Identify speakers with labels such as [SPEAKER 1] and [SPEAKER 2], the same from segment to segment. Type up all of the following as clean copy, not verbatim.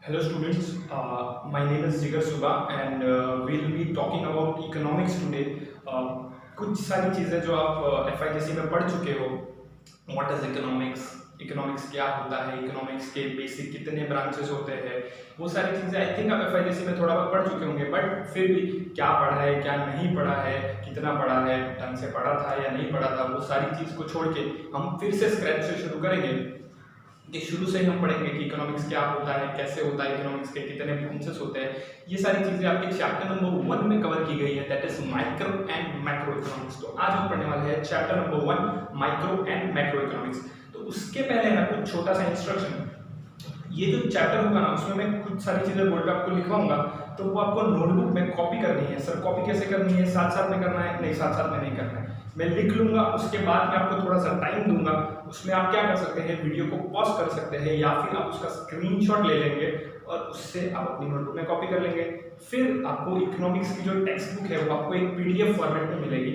[SPEAKER 1] Hello students, my name is Jigar Subha and we'll be talking about economics today. कुछ सारी चीज़ें जो आप FIGC में पढ़ चुके हो, व्हाट इज इकोनॉमिक्स, इकोनॉमिक्स क्या होता है, इकोनॉमिक्स के बेसिक कितने ब्रांचेस होते हैं, वो सारी चीज़ें आई थिंक आप FIGC में थोड़ा बहुत पढ़ चुके होंगे, बट फिर भी क्या पढ़ा है क्या नहीं पढ़ा है, कितना पढ़ा है, ढंग से पढ़ा था या नहीं पढ़ा था, वो सारी चीज़ को छोड़ के हम फिर से स्क्रैच से शुरू करेंगे कि शुरू से ही हम पढ़ेंगे कि इकोनॉमिक्स क्या होता है, कैसे होता है, इकोनॉमिक्स के कितने ब्रांचेस होते हैं। ये सारी चीज़ें आपके चैप्टर नंबर 1 में कवर की गई है, that is micro and macro economics. तो आज हम पढ़ने वाले हैं chapter number 1 micro and macro economics. तो उसके पहले ना कुछ छोटा सा इंस्ट्रक्शन, ये जो चैप्टर होगा ना उसमें मैं कुछ सारी चीज़ें बोर्ड पे आपको लिखवाऊंगा, तो वो आपको नोटबुक में कॉपी करनी है। सर कॉपी कैसे करनी है, साथ साथ में करना है? नहीं, साथ साथ में नहीं करना है, मैं लिख लूंगा, उसके बाद मैं आपको थोड़ा सा टाइम दूंगा। उसमें आप क्या कर सकते हैं, वीडियो को पॉज कर सकते हैं या फिर आप उसका स्क्रीनशॉट ले लेंगे और उससे आप अपनी नोटबुक में कॉपी कर लेंगे। फिर आपको इकोनॉमिक्स की जो टेक्स्ट बुक है वो आपको एक PDF फॉर्मेट में मिलेगी,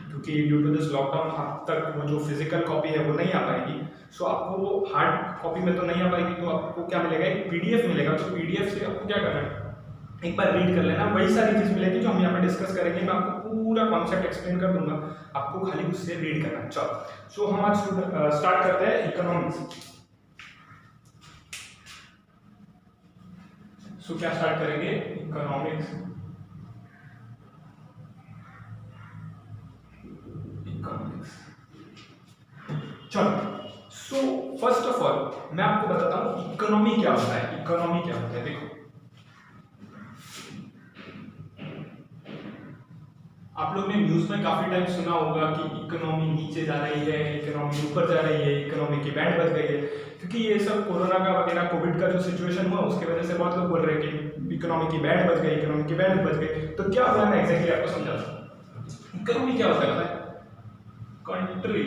[SPEAKER 1] क्योंकि ड्यू टू दिस लॉकडाउन अब तक वो जो फिजिकल कॉपी है वो नहीं आ पाएगी। सो आपको वो हार्ड कॉपी में तो नहीं आ पाएगी, तो आपको क्या मिलेगा, एक PDF मिलेगा। तो PDF से आपको क्या करना है, एक बार रीड कर लेना, वही सारी चीज मिलेगी जो हम यहाँ पे डिस्कस करेंगे। मैं आपको पूरा कॉन्सेप्ट एक्सप्लेन कर दूंगा, आपको खाली उससे रीड करना है। चलो, सो हम आज स्टार्ट करते हैं इकोनॉमिक्स। सो क्या स्टार्ट करेंगे, इकोनॉमिक्स। चलो, सो फर्स्ट ऑफ ऑल मैं आपको बताता हूँ इकोनॉमी क्या होता है। इकोनॉमी क्या होता है, देखो आप लोग ने न्यूज में काफी टाइम सुना होगा कि इकोनॉमी नीचे जा रही है, इकोनॉमी ऊपर जा रही है, इकोनॉमी की बैंड बज गई है, क्योंकि ये सब कोरोना का वगैरह कोविड का जो सिचुएशन हुआ उसकी वजह से बहुत लोग बोल रहे हैं कि इकोनॉमी की बैंड बज गई, इकोनॉमी की बैंड बज गई। तो क्या हुआ, मैं एग्जैक्टली आपको समझाता हूँ। इकोनॉमी क्या होता है, country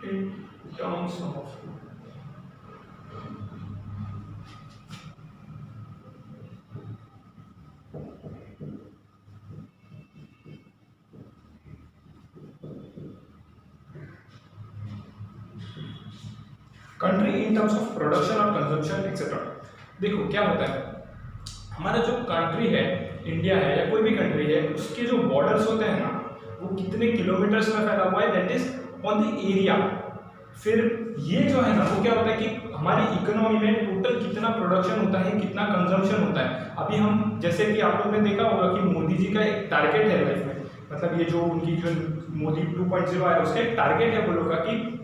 [SPEAKER 1] in terms of country in terms of production और कंजम्पशन एक्सेट्रा। देखो क्या होता है, हमारा जो कंट्री है, इंडिया है या कोई भी कंट्री है, उसके जो बॉर्डर्स होते हैं ना वो कितने किलोमीटर्स में फैला हुआ है, that is on the area. फिर ये जो है ना वो क्या होता है कि हमारी इकोनॉमी में टोटल कितना प्रोडक्शन होता है, कितना कंजम्पशन होता है। अभी हम जैसे कि आप लोगों ने देखा होगा कि मोदी जी का एक टारगेट है लाइफ में, मतलब ये जो उनकी जो मोदी 2.0 है उसका एक टारगेट है, वो लोग का कि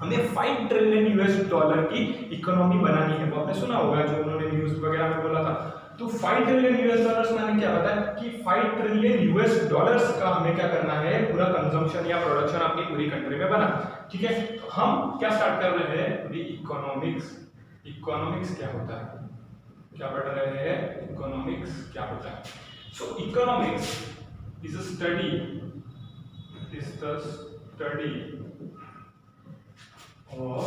[SPEAKER 1] हमें 5 ट्रिलियन US डॉलर की इकोनॉमी बनानी है। वो आपने सुना होगा जो उन्होंने न्यूज वगैरह में बोला था। तो 5 ट्रिलियन US डॉलर्स मैंने क्या बताया कि 5 ट्रिलियन US डॉलर्स का हमें क्या करना है, पूरा कंजम्पशन या प्रोडक्शन अपनी पूरी कंट्री में बना। ठीक है, तो हम क्या स्टार्ट कर रहे हैं, इकोनॉमिक्स। इकोनॉमिक्स क्या होता है, क्या पढ़ रहे हैं, इकोनॉमिक्स क्या होता है। So economics is a study, is the study of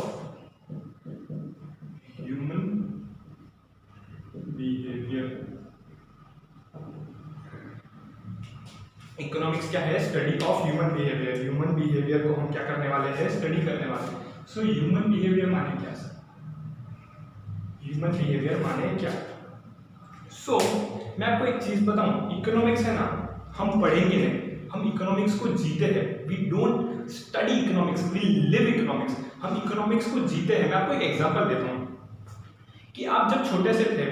[SPEAKER 1] human behavior। Economics क्या है, study of human behaviour. Human behaviour को हम क्या करने वाले हैं, स्टडी करने वाले हैं। सो ह्यूमन बिहेवियर माने क्या सर, ह्यूमन बिहेवियर माने क्या। सो मैं आपको एक चीज बताऊं, इकोनॉमिक्स है ना, हम पढ़ेंगे नहीं, हम इकोनॉमिक्स को जीते हैं। We don't study economics, we live economics. हम इकोनॉमिक्स को जीते हैं। मैं आपको एक एग्जांपल देता हूँ कि आप जब छोटे से थे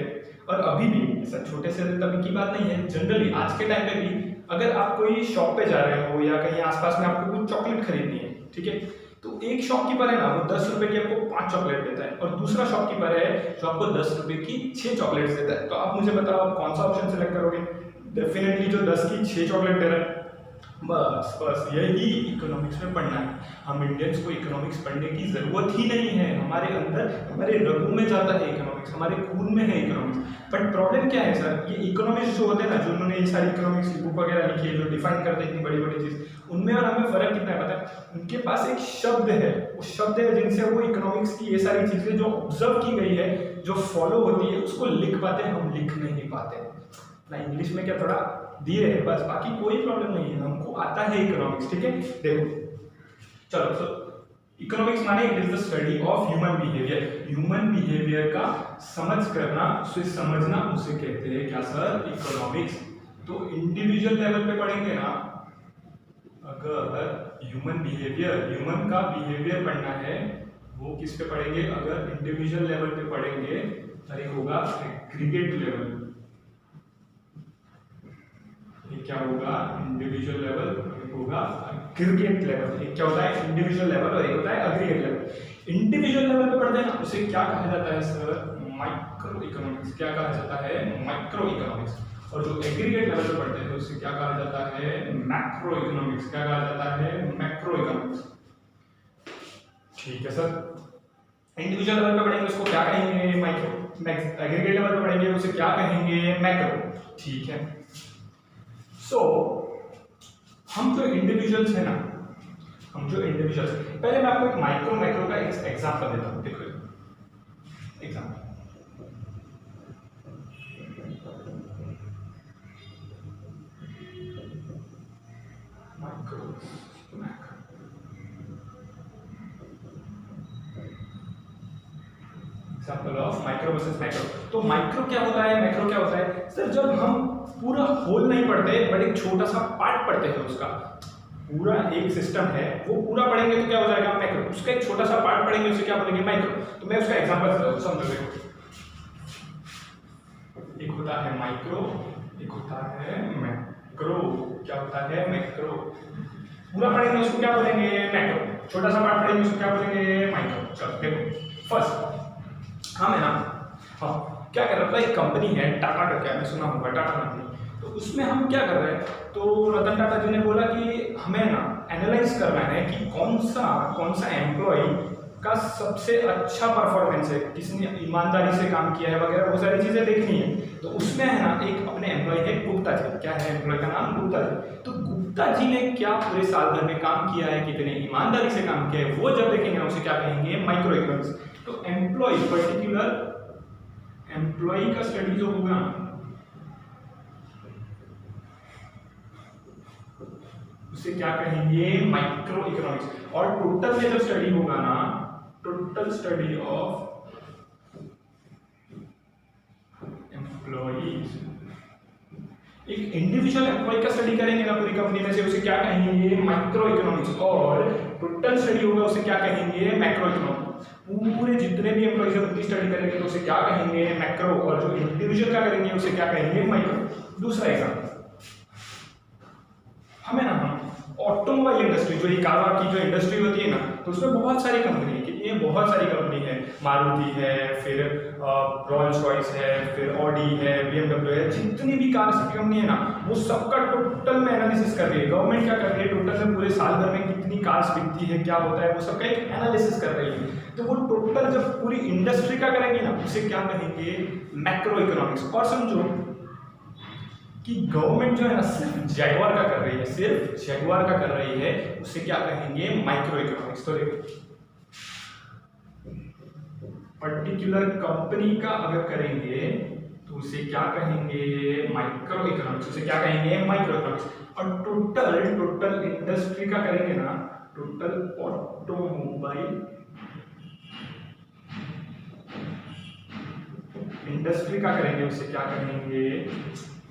[SPEAKER 1] और अभी भी, ऐसा छोटे से तभी की बात नहीं है, जनरली आज के टाइम पे भी अगर आप कोई शॉप पे जा रहे हो या कहीं आसपास में आपको कुछ चॉकलेट खरीदनी है, ठीक है, तो एक शॉपकीपर है ना वो 10 रुपए की आपको 5 चॉकलेट देता है और दूसरा शॉपकीपर है जो आपको 10 रुपए की 6 चॉकलेट्स देता है। तो आप मुझे बताओ आप कौन सा ऑप्शन सेलेक्ट करोगे? डेफिनेटली जो 10 की 6 चॉकलेट दे रहा है। बस यही इकोनॉमिक्स में पढ़ना है। हम इंडियंस को इकोनॉमिक्स पढ़ने की जरूरत ही नहीं है, हमारे अंदर, हमारे रगों में जाता है इकोनॉमिक्स, हमारे खून में है इकोनॉमिक्स। बट प्रॉब्लम क्या है सर, ये इकोनॉमिक्स जो होते हैं ना, जो उन्होंने ये सारी इकोनॉमिक्स की बुक वगैरह लिखी है, जो डिफाइन करते हैं इतनी बड़ी बड़ी चीज, उनमें और हमें फर्क कितना है पता है? उनके पास एक शब्द है, उस शब्द है जिनसे वो इकोनॉमिक्स की ये सारी चीजें जो ऑब्जर्व की गई है, जो फॉलो होती है, उसको लिख पाते हैं, हम लिख नहीं पाते ना। इंग्लिश में क्या थोड़ा दिए है बस, बाकी कोई प्रॉब्लम नहीं है, हमको आता है इकोनॉमिक्स। ठीक है, देखो चलो, तो इकोनॉमिक्स माने it is the study of human behaviour, human behaviour का समझ करना, उसे समझना, उसे कहते हैं क्या सर, इकोनॉमिक्स। तो इंडिविजुअल लेवल पे पढ़ेंगे ना, अगर ह्यूमन बिहेवियर, ह्यूमन का बिहेवियर पढ़ना है, वो किस पे पढ़ेंगे, अगर इंडिविजुअल लेवल पे पढ़ेंगे तो एक होगा एग्रीगेट लेवल, ये क्या होगा इंडिविजुअल लेवल, एक होगा एग्रीगेट लेवल। एक क्या होता है इंडिविजुअल लेवल और एक होता है एग्रीगेट लेवल। इंडिविजुअल लेवल पे पढ़ते हैं ना, उसे क्या कहा जाता है सर, माइक्रो इकोनॉमिक्स। क्या कहा जाता है, माइक्रो इकोनॉमिक्स। और जो एग्रीगेट लेवल पे पढ़ते हैं उसे क्या कहा जाता है, मैक्रो इकोनॉमिक्स। क्या कहा जाता है, मैक्रो इकोनॉमिक्स। ठीक है सर। इंडिविजुअल लेवल पे पढ़ेंगे उसको क्या कहेंगे, माइक्रो। एग्रीगेट लेवल पे पढ़ेंगे उसे क्या कहेंगे, मैक्रो। ठीक है। सो हम जो इंडिविजुअल्स है ना, हम जो इंडिविजुअल्स, पहले मैं आपको एक माइक्रो मैक्रो का एक एग्जांपल देता हूं। देखो example, micro macro. Example of micro versus macro. तो माइक्रो क्या होता है, मैक्रो क्या होता है सर, जब हम पूरा होल नहीं पढ़ते बट एक छोटा सा पार्ट पढ़ते हैं, उसका पूरा एक सिस्टम है वो पूरा पढ़ेंगे तो क्या हो जाएगा, मैक्रो। उसका एक छोटा सा पार्ट पढ़ेंगे उसे क्या बोलेंगे, माइक्रो। तो मैं उसका एग्जांपल समझो। देखो एक होता है माइक्रो, एक होता है मैक्रो। क्या होता है, मैक्रो। पूरा पढ़ेंगे उसको क्या बोलेंगे, मैक्रो। छोटा सा पार्ट पढ़ेंगे उसको क्या बोलेंगे, माइक्रो। चलो देखो फर्स्ट, हाँ मैं ना, हाँ क्या कर रहा था, एक कंपनी है टाटा करके, आपने सुना होगा टाटा कंपनी। तो उसमें हम क्या कर रहे हैं, तो रतन टाटा जी ने बोला कि हमें ना एनालाइज करना है कि कौन सा एम्प्लॉय का सबसे अच्छा परफॉर्मेंस है, किसने ईमानदारी से काम किया है वगैरह, वो सारी चीज़ें देखनी है। तो उसमें है ना एक अपने एम्प्लॉय है गुप्ता जी। क्या है एम्प्लॉय का नाम, गुप्ता जी। तो गुप्ता जी ने क्या पूरे साल भर में काम किया है, कितने ईमानदारी से काम किया है, वो जब देखेंगे उसे क्या कहेंगे, माइक्रो इकोनॉमिक्स। तो एम्प्लॉय, पर्टिकुलर एम्प्लॉय का स्टडी जो होगा उसे क्या कहेंगे, माइक्रो इकोनॉमिक्स। और टोटल में जब स्टडी होगा ना, टोटल स्टडी ऑफ एम्प्लॉयज, एक इंडिविजुअल एम्प्लॉय का स्टडी करेंगे ना पूरी कंपनी में से, उसे क्या कहेंगे, माइक्रो इकोनॉमिक्स। और टोटल स्टडी होगा उसे क्या कहेंगे, मैक्रो इकोनॉमिक्स। पूरे जितने भी एम्प्लॉयज है उनकी स्टडी करेंगे तो उसे क्या कहेंगे, मैक्रो। और जो इंडिविजुअल का करेंगे उसे क्या कहेंगे, माइक्रो। दूसरा एग्जांपल, हमें ना ऑटोमोबाइल इंडस्ट्री, जो ये कार की जो इंडस्ट्री होती है ना, तो उसमें बहुत सारी कंपनी है। कितनी है, बहुत सारी कंपनी है। मारुति है, फिर रोल्स रॉयस है, फिर ऑडी है, BMW है। जितनी भी कार की कंपनी है ना, वो सबका टोटल में एनालिसिस कर रही है। गवर्नमेंट क्या कर रही है, टोटल में पूरे साल भर में कितनी कार्स बिकती है, क्या होता है, वो सबका एक एनालिसिस कर रही है। तो वो टोटल जब पूरी इंडस्ट्री का करेंगे ना, उसे क्या कहेंगे, मैक्रो इकोनॉमिक्स। और समझो कि गवर्नमेंट जो है ना सिर्फ जैगवार का कर रही है, सिर्फ जैगवार का कर रही है, उसे क्या कहेंगे, माइक्रो इकोनॉमिक्स। तो देखो पर्टिकुलर कंपनी का अगर करेंगे तो उसे क्या कहेंगे, माइक्रो इकोनॉमिक्स। उसे क्या कहेंगे, माइक्रो इकोनॉमिक्स। और टोटल इंडस्ट्री का करेंगे ना, टोटल ऑटोमोबाइल इंडस्ट्री का करेंगे उसे क्या कहेंगे,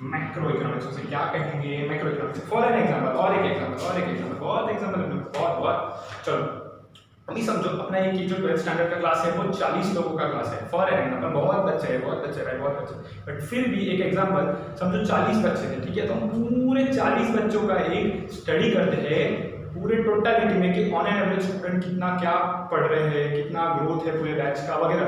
[SPEAKER 1] मैक्रो इकोनॉमिक्स। उसे क्या कहेंगे, macro economics. For an example, और एक एग्जांपल, बहुत एग्जांपल। चलो अभी समझो अपना एक जो 12th स्टैंडर्ड का क्लास है वो 40 लोगों का क्लास है। फॉर एन एग्जांपल, बहुत बच्चे हैं, बट फिर भी एक एग्जांपल समझो 40 बच्चे हैं, ठीक है। तो हम पूरे 40 बच्चों का एक स्टडी करते हैं पूरे टोटलिटी में कि ऑन एन एवरेज स्टूडेंट कितना क्या पढ़ रहे हैं, कितना ग्रोथ है पूरे बैच का वगैरह।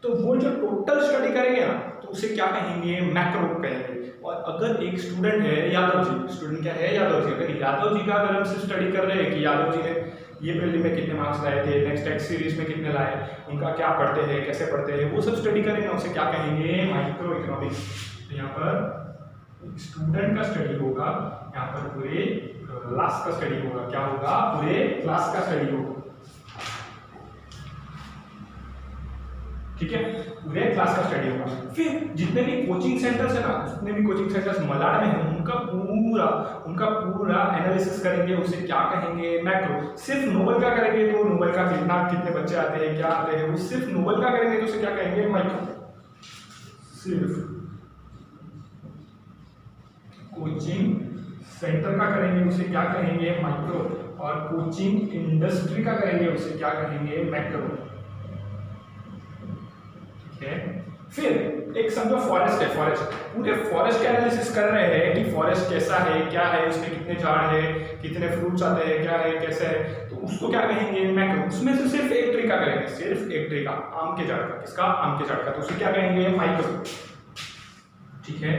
[SPEAKER 1] तो वो जो टोटल स्टडी करेंगे ना, तो उसे क्या कहेंगे, मैक्रो कहेंगे। और अगर एक स्टूडेंट है यादव जी, स्टूडेंट क्या है, यादव जी। अगर यादव जी का अगर हम सिर्फ स्टडी कर रहे हैं कि यादव जी ने ये प्रीलिम में कितने मार्क्स लाए थे, नेक्स्ट टेस्ट सीरीज में कितने लाए, उनका क्या पढ़ते हैं, कैसे पढ़ते हैं, वो सब स्टडी करेंगे, उसे क्या कहेंगे, माइक्रो इकोनॉमिक्स। तो यहाँ पर स्टूडेंट का स्टडी होगा, यहाँ पर पूरे क्लास का स्टडी होगा। क्या होगा, पूरे क्लास का स्टडी होगा, ठीक है, पूरे क्लास का स्टडी होगा। फिर जितने भी कोचिंग सेंटर्स है ना, जितने भी कोचिंग सेंटर्स मलाड में हैं उनका पूरा एनालिसिस करेंगे, उसे क्या कहेंगे मैक्रो। सिर्फ नोबल का करेंगे तो नोबल का कितने बच्चे आते हैं, क्या आते हैं, वो सिर्फ नोबल का करेंगे तो उसे क्या कहेंगे माइक्रो। सिर्फ कोचिंग सेंटर का करेंगे उसे क्या कहेंगे माइक्रो, और कोचिंग इंडस्ट्री का करेंगे उसे क्या कहेंगे मैक्रो। ठीक है, फिर एक समझो फॉरेस्ट है, पूरे फॉरेस्ट का एनालिसिस कर रहे हैं कि फॉरेस्ट कैसा है, क्या है, उसमें कितने झाड़ है, कितने फ्रूट्स आते हैं, क्या है, कैसे है, तो उसको क्या कहेंगे मैक्रो। उसमें से सिर्फ एक ट्री का करेंगे, सिर्फ एक ट्री का, आम के झाड़ का, किसका, आम के झाड़ का, तो उसे क्या कहेंगे माइक्रो। ठीक है,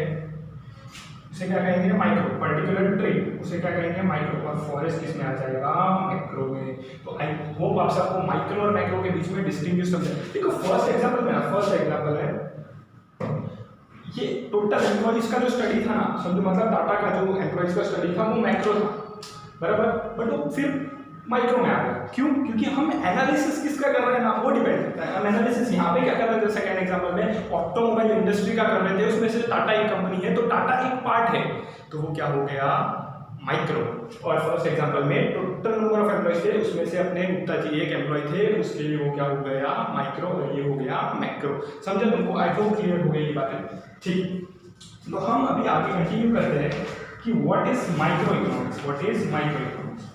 [SPEAKER 1] उसे क्या कहेंगे माइक्रो। पर्टिकुलर ट्री उसे क्या कहेंगे माइक्रो, और फॉरेस्ट किसमें आ जाएगा मैक्रो में। तो आई होप आप सबको माइक्रो और मैक्रो के बीच में डिस्टिंग्विश समझे। देखो फर्स्ट एग्जांपल है ये टोटल एम्प्लॉइज का जो स्टडी था ना, समझो मतलब टाटा का जो एम्प्लॉइज का स्टडी था वो मैक्रो था, बराबर, बट वो फिर माइक्रो में आ गया। क्यों? क्योंकि हम एनालिसिस किसका कर रहे हैं ना, वो डिपेंड करता है। हम एनालिसिस यहाँ पे क्या कर रहे थे, सेकंड एग्जांपल में ऑटोमोबाइल इंडस्ट्री का कर रहे थे, उसमें से टाटा एक कंपनी है तो टाटा एक पार्ट है, तो वो क्या हो गया माइक्रो। और फर्स्ट एग्जांपल में टोटल नंबर ऑफ एम्प्लॉइज थे, उसमें से अपने गुप्ता जी एक एम्प्लॉय थे, उसके लिए वो क्या हो गया माइक्रो, और ये हो गया मैक्रो। समझा तुमको? आई होप क्लियर हो गई ये बातें। ठीक, तो हम अभी आगे कंटिन्यू करते हैं कि what is micro economics, what is micro economics.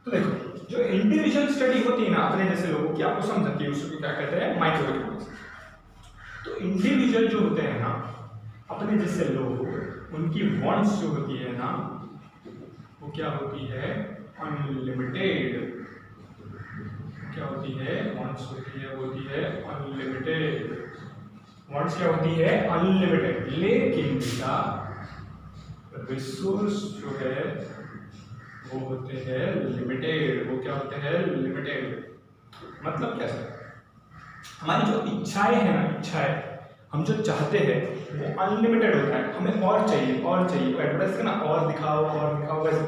[SPEAKER 1] तो देखो जो इंडिविजुअल स्टडी होती है ना अपने जैसे लोगों की, आपको समझ सकती है, उसको क्या कहते हैं माइक्रो इकोनॉमिक्स। तो इंडिविजुअल जो होते हैं ना अपने जैसे लोग, उनकी वांट्स जो होती है ना वो क्या होती है अनलिमिटेड। क्या होती है वांट्स होती है अनलिमिटेड। वांट्स क्या होती है अनलिमिटेड, लेकिन बेटा रिसोर्स जो है वो होते हैं लिमिटेड। वो क्या होते हैं लिमिटेड। मतलब कैसे, हमारी जो इच्छाएं हैं ना, इच्छाएं हम जो चाहते हैं वो अनलिमिटेड होता है, हमें और चाहिए एडवर्टाइज करना और दिखाओ वैसे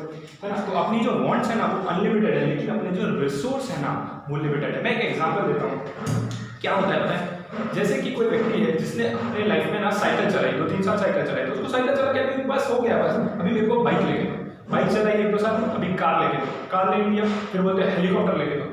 [SPEAKER 1] है ना। तो अपनी जो वांट्स है ना वो अनलिमिटेड है, लेकिन अपने जो रिसोर्स है ना वो लिमिटेड है। मैं एक एग्जांपल देता हूँ, क्या होता है पता है, जैसे कि कोई व्यक्ति है जिसने अपने लाइफ में ना साइकिल चलाई, 2-3 साल साइकिल चलाई, तो उसको साइकिल चला के अभी बस हो गया, बस अभी मेरे को बाइक लेके दो, बाइक चलाई 1-2 साल, अभी कार लेके दो, कार ले लिया, फिर बोलते हैं हेलीकॉप्टर लेके दो।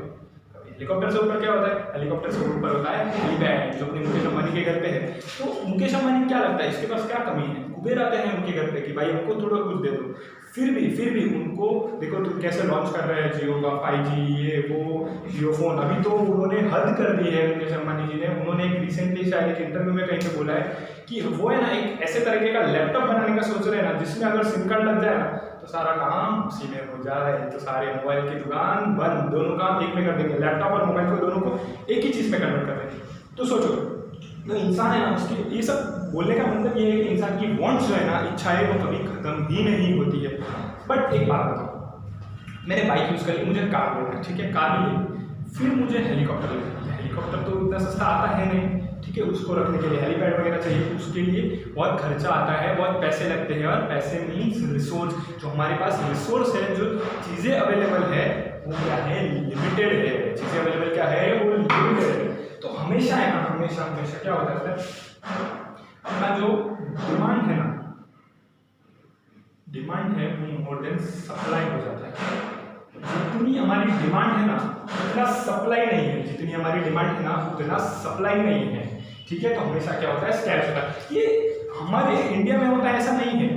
[SPEAKER 1] हेलीकॉप्टर से ऊपर क्या होता है, हेलीकॉप्टर से ऊपर होता है हेलीपैड, जो अपने मुकेश अंबानी के घर पे है। तो मुकेश अंबानी को क्या लगता है इसके पास क्या कमी है, कुबेर आते हैं उनके घर पे कि भाई हमको थोड़ा कुछ दे दो, फिर भी उनको देखो तुम कैसे लॉन्च कर रहे हैं जियो का 5G ये वो जियो फोन। अभी तो उन्होंने हद कर दी है मुकेश अंबानी जी ने, उन्होंने एक रिसेंटली शायद एक इंटरव्यू में कहीं पे बोला है कि वो है ना एक ऐसे तरीके का लैपटॉप बनाने का सोच रहे हैं ना जिसमें अगर सिम कार्ड लग जाए ना तो सारा काम उसी में हो जाए, तो सारे मोबाइल की दुकान बंद, दोनों काम एक में कर देंगे, लैपटॉप और मोबाइल को दोनों को एक ही चीज़ में कन्वर्ट कर देंगे। तो सोचो जो इंसान है ना उसकी ये सब बोलने का मतलब ये है कि इंसान की वांट्स जो है ना, इच्छाएं वो कभी खत्म ही नहीं होती है। बट एक बात बताओ, मैंने बाइक यूज़ करी, मुझे कार लेना है, ठीक है, कार ली, फिर मुझे हेलीकॉप्टर लेना है। हेलीकॉप्टर तो इतना सस्ता आता है नहीं, ठीक है, उसको रखने के लिए हेलीपैड वगैरह चाहिए, उसके लिए बहुत खर्चा आता है, बहुत पैसे लगते हैं, और पैसे मीन्स रिसोर्स। जो हमारे पास रिसोर्स है, जो चीज़ें अवेलेबल है वो क्या है लिमिटेड है, चीज़ें अवेलेबल क्या है वो लिमिटेड है। तो हमेशा है ना, हमेशा क्या होता है अपना जो डिमांड है ना, डिमांड है वो मोर देन सप्लाई हो जाता है। जितनी हमारी डिमांड है ना उतना सप्लाई नहीं है, जितनी हमारी डिमांड है ना उतना सप्लाई नहीं है, ठीक है। तो हमेशा क्या होता है स्कैर्स होता है। ये हमारे इंडिया में होता है ऐसा नहीं है,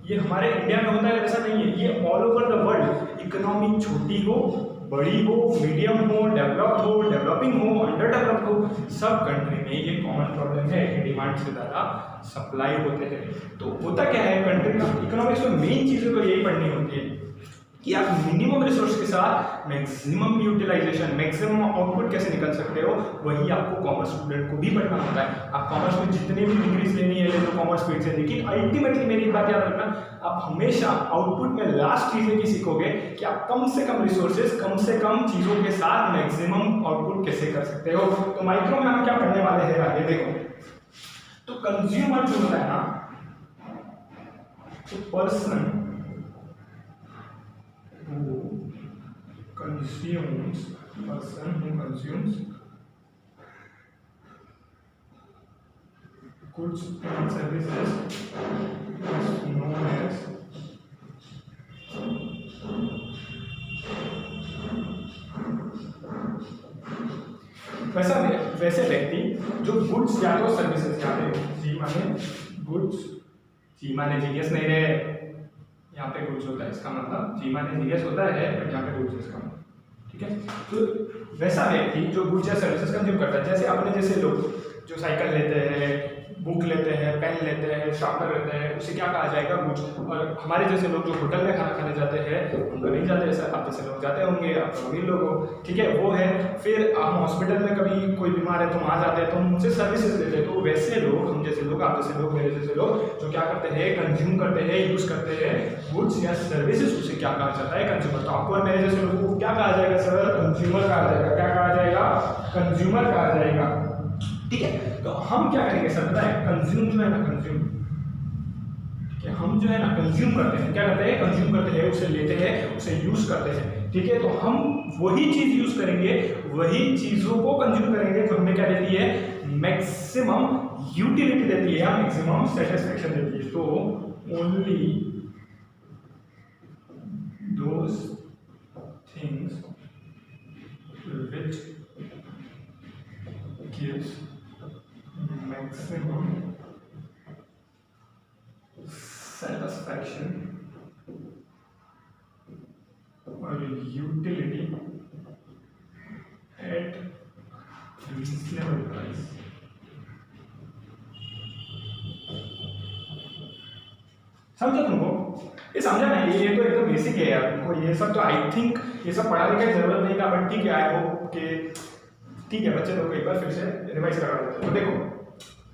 [SPEAKER 1] ये हमारे इंडिया में होता है ऐसा नहीं है, ये all over the world. Economy छोटी हो बड़ी हो, मीडियम हो, डेवलप्ड हो, डेवलपिंग हो, अंडर डेवलप्ड हो, सब कंट्री में ये कॉमन प्रॉब्लम है कि डिमांड से ज़्यादा सप्लाई होते हैं। तो होता क्या है कंट्री का इकोनॉमिक्स में मेन चीज़ें तो यही पढ़नी होती है कि आप मिनिमम रिसोर्स के साथ मैक्सिमम यूटिलाइजेशन, मैक्सिमम आउटपुट कैसे निकल सकते हो, वही आपको कॉमर्स स्टूडेंट को भी पढ़ना होता है। आप कॉमर्स में जितने भी डिग्रीज लेनी है ले लो कॉमर्स फील्ड से, लेकिन अल्टीमेटली मेरी बात याद रखना, आप हमेशा आउटपुट में लास्ट चीज़ की सीखोगे कि आप कम से कम रिसोर्सेज, कम से कम चीज़ों के साथ मैक्सिमम आउटपुट कैसे कर सकते हो। तो माइक्रो में हम क्या पढ़ने वाले हैं आगे देखो। तो कंज्यूमर जो होता है ना, तो person who consumes goods and services known as वैसे व्यक्ति जो गुड्स या तो सर्विसेज, यहाँ पे जी माने गुड्स, जी माने जीएस नहीं रहे, यहाँ पे गुड्स होता है, इसका मतलब जी माने जीएस होता है बट यहाँ पे गुड्स इसका मतलब, ठीक है। तो वैसा व्यक्ति जो गुड्स या सर्विसेज कंज्यूम करता है, जैसे अपने जैसे लोग जो साइकिल लेते हैं, बुक लेते हैं, पेन लेते हैं, शार्पनर लेते हैं, उसे क्या कहा जाएगा, गुड्स। और हमारे जैसे लोग जो होटल में खाना खाने जाते हैं, हम तो नहीं जाते, ऐसा आप जैसे लोग जाते होंगे, आप तो अमीर लोग हो, ठीक है, वो है। फिर हम हॉस्पिटल में कभी कोई बीमार है तो वहाँ जाते हैं, तो हम उनसे सर्विसेज लेते हैं। तो वैसे लोग, हम जैसे लोग, आप जैसे लोग, मेरे जैसे लोग जो क्या करते हैं, कंज्यूम करते हैं, यूज करते हैं गुड्स या सर्विसेज, उसे क्या कहा जाता है, कंज्यूमर। तो आपको और मेरे जैसे लोगों को क्या कहा जाएगा सर, कंज्यूमर कहा जाएगा। क्या कहा जाएगा, कंज्यूमर कहा जाएगा, ठीक है। तो हम क्या करेंगे सर, पता है, कंज्यूम जो है ना, कंज्यूम, ठीक है, हम जो है ना कंज्यूम करते हैं, क्या करते हैं, कंज्यूम करते हैं, उसे लेते हैं, उसे यूज करते हैं, ठीक है। तो हम वही चीज यूज करेंगे, वही चीजों को कंज्यूम करेंगे जो हमें क्या देती है, मैक्सिमम यूटिलिटी देती है या मैक्सिमम सेटिस्फेक्शन देती है। तो only those things which gives maximum satisfaction or utility at reasonable price। समझा तुमको? ये समझा ना, ये तो एकदम बेसिक है यार, तुमको ये सब तो आई थिंक ये सब पढ़ाने की जरूरत नहीं था, बट ठीक है, आई होप कि ठीक है, बच्चे लोग को एक बार फिर से रिवाइज करा देते हैं। तो देखो,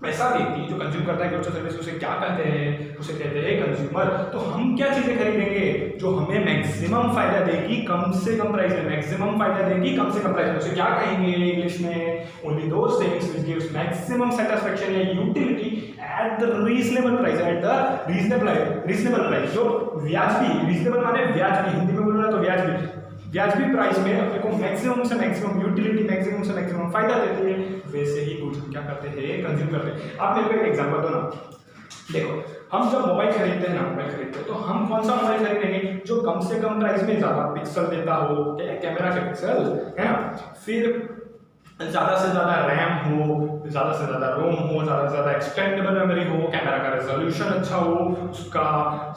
[SPEAKER 1] ऐसा व्यक्ति जो कंज्यूम करता है गुड्स और सर्विस, उसे क्या कहते हैं, उसे कहते हैं कंज्यूमर। तो हम क्या चीजें खरीदेंगे जो हमें मैक्सिमम फायदा देगी कम से कम प्राइस में, मैक्सिमम फायदा देगी कम से कम प्राइस में, उसे क्या कहेंगे इंग्लिश में, only those things which gives maximum satisfaction या utility at the reasonable price, at the reasonable price, जो व्याजबी, रीजनेबल माने व्याजबी, हिंदी में बोलना तो व्याजबी प्राइस में अपने को मैक्सिमम से मैक्सिमम यूटिलिटी, मैक्सिमम से मैक्सिमम फायदा देती है, वैसे ही गुड्स हम क्या करते हैं, कंज्यूम करते हैं। आप मेरे को एक एग्जांपल दो ना। देखो, हम जब मोबाइल खरीदते हैं ना, मोबाइल खरीदते हैं तो हम कौन सा मोबाइल खरीदेंगे जो कम से कम प्राइस में ज्यादा पिक्सल देता हो, कैमरा के पिक्सल है ना, फिर ज़्यादा से ज़्यादा रैम हो, ज़्यादा से ज़्यादा रोम हो, ज़्यादा से ज़्यादा एक्सटेंडेबल मेमोरी हो, कैमरा का रेजोल्यूशन अच्छा हो, उसका